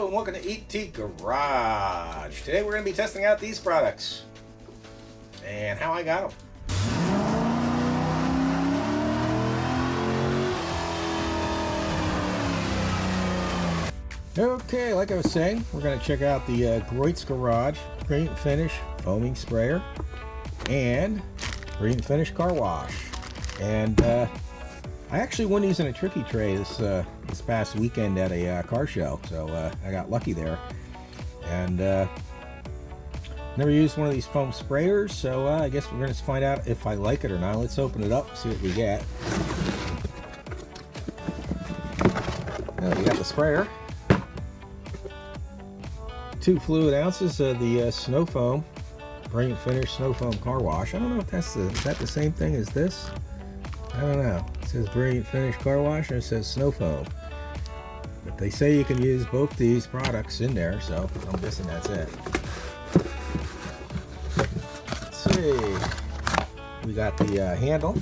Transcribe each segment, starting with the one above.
and welcome to ET Garage. Today we're going to be testing out these products and how I got them. Okay, like I was saying, we're going to check out the Griot's Garage Paint and Finish Foaming Sprayer and Paint and Finish Car Wash. And I actually won these in a tricky tray this past weekend at a car show, so I got lucky there. And never used one of these foam sprayers, so I guess we're going to find out if I like it or not. Let's open it up, see what we get. We got the sprayer. 2 fluid ounces of the snow foam, Paint and Finish Snow Foam Car Wash. I don't know if is that the same thing as this? I don't know. It says Paint and Finish Car Wash and it says Snow Foam. But they say you can use both these products in there, so I'm guessing that's it. Let's see. We got the handle,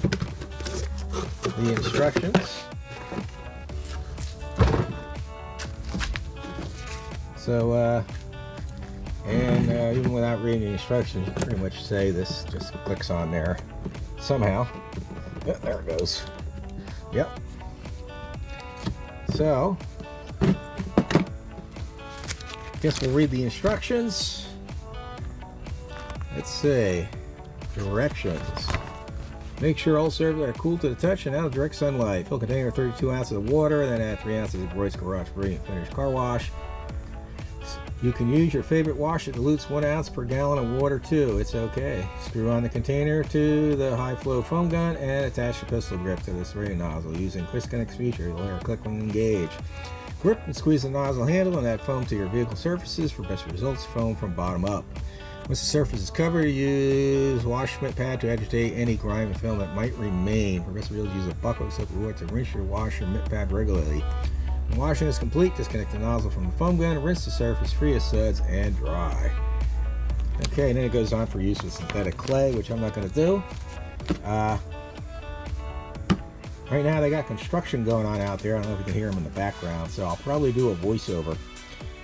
the instructions. So, even without reading the instructions, you pretty much say this just clicks on there somehow. Yep, there it goes. Yep. So, guess we'll read the instructions. Let's see. Directions. Make sure all surfaces are cool to the touch and out of direct sunlight. Fill container 32 ounces of water, then add 3 ounces of Griot's Garage Paint and Finish Car Wash. You can use your favorite wash that dilutes 1 ounce per gallon of water too. It's okay. Screw on the container to the high flow foam gun and attach the pistol grip to the spray nozzle using Quick Connect's feature. You'll hear a click when engaged. Grip and squeeze the nozzle handle and add foam to your vehicle surfaces for best results. Foam from bottom up. Once the surface is covered, use wash mitt pad to agitate any grime and film that might remain. For best results, use a bucket with soap and water to rinse your wash or mitt pad regularly. When washing is complete, disconnect the nozzle from the foam gun, rinse the surface free of suds, and dry. Okay, and then it goes on for use with synthetic clay, which I'm not going to do. Right now they got construction going on out there. I don't know if you can hear them in the background, so I'll probably do a voiceover.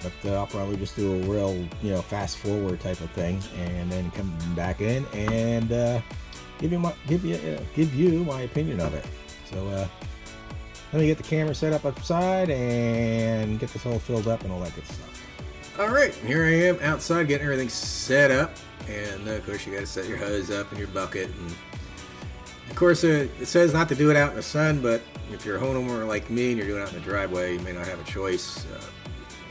But I'll probably just do a real, fast forward type of thing, and then come back in and give you my opinion of it. So let me get the camera set up outside and get this all filled up and all that good stuff. Alright, here I am outside getting everything set up. And of course you got to set your hose up and your bucket. And of course it says not to do it out in the sun, but if you're a homeowner like me and you're doing it out in the driveway, you may not have a choice.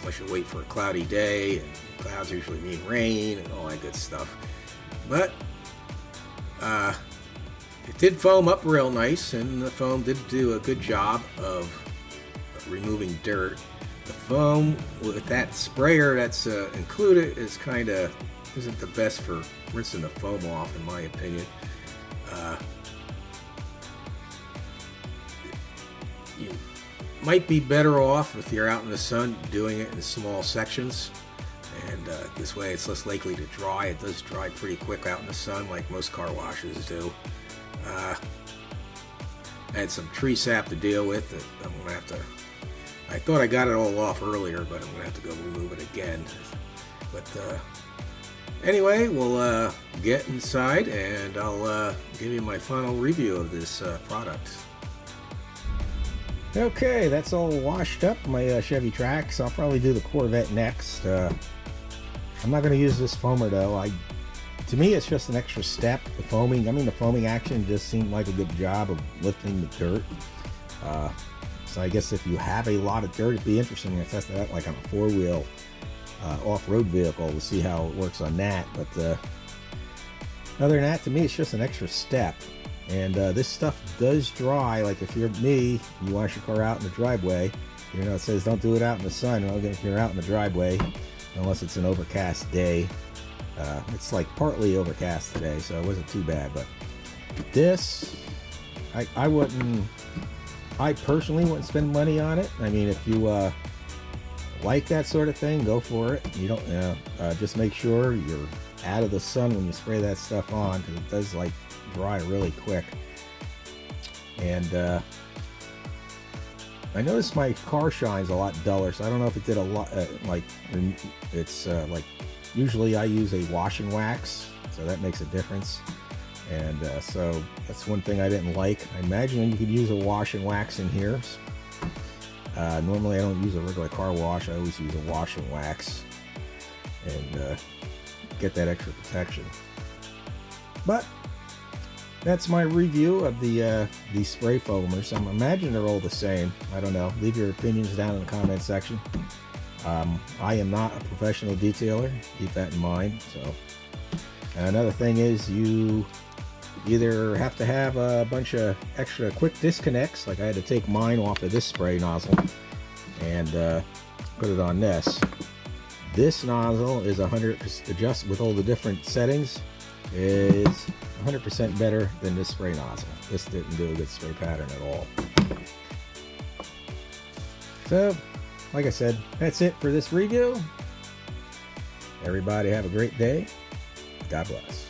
Unless you wait for a cloudy day, and clouds usually mean rain and all that good stuff. But it did foam up real nice, and the foam did do a good job of removing dirt. The foam with that sprayer that's included isn't the best for rinsing the foam off, in my opinion. You might be better off if you're out in the sun doing it in small sections, and this way it's less likely to dry. It does dry pretty quick out in the sun, like most car washes do. I had some tree sap to deal with that I'm gonna have to. I thought I got it all off earlier, but I'm gonna have to go remove it again. But anyway, we'll get inside and I'll give you my final review of this product. Okay, that's all washed up, my Chevy Trax. I'll probably do the Corvette next. I'm not going to use this foamer though. To me, it's just an extra step. The foaming action just seemed like a good job of lifting the dirt. So I guess if you have a lot of dirt, it'd be interesting to test that like on a 4-wheel off-road vehicle to see how it works on that. But other than that, to me, it's just an extra step. And this stuff does dry. Like if you're me, you wash your car out in the driveway. It says don't do it out in the sun. Well, if you're out in the driveway, unless it's an overcast day. It's like partly overcast today, so it wasn't too bad. But this, I personally wouldn't spend money on it. I mean, if you like that sort of thing, go for it. You don't, just make sure you're out of the sun when you spray that stuff on, because it does like dry really quick. And I noticed my car shines a lot duller, so I don't know if it did a lot, it's like, usually I use a wash and wax, so that makes a difference. And so that's one thing I didn't like. I imagine you could use a wash and wax in here. Normally I don't use a regular car wash, I always use a wash and wax, and get that extra protection. But that's my review of the spray foamers. I imagine they're all the same. I don't know. Leave your opinions down in the comment section. I am not a professional detailer. Keep that in mind. So, and another thing is, you either have to have a bunch of extra quick disconnects, like I had to take mine off of this spray nozzle and put it on this. This nozzle is 100%, adjust with all the different settings, is 100% better than this spray nozzle. This didn't do a good spray pattern at all. So, like I said, that's it for this review. Everybody have a great day. God bless.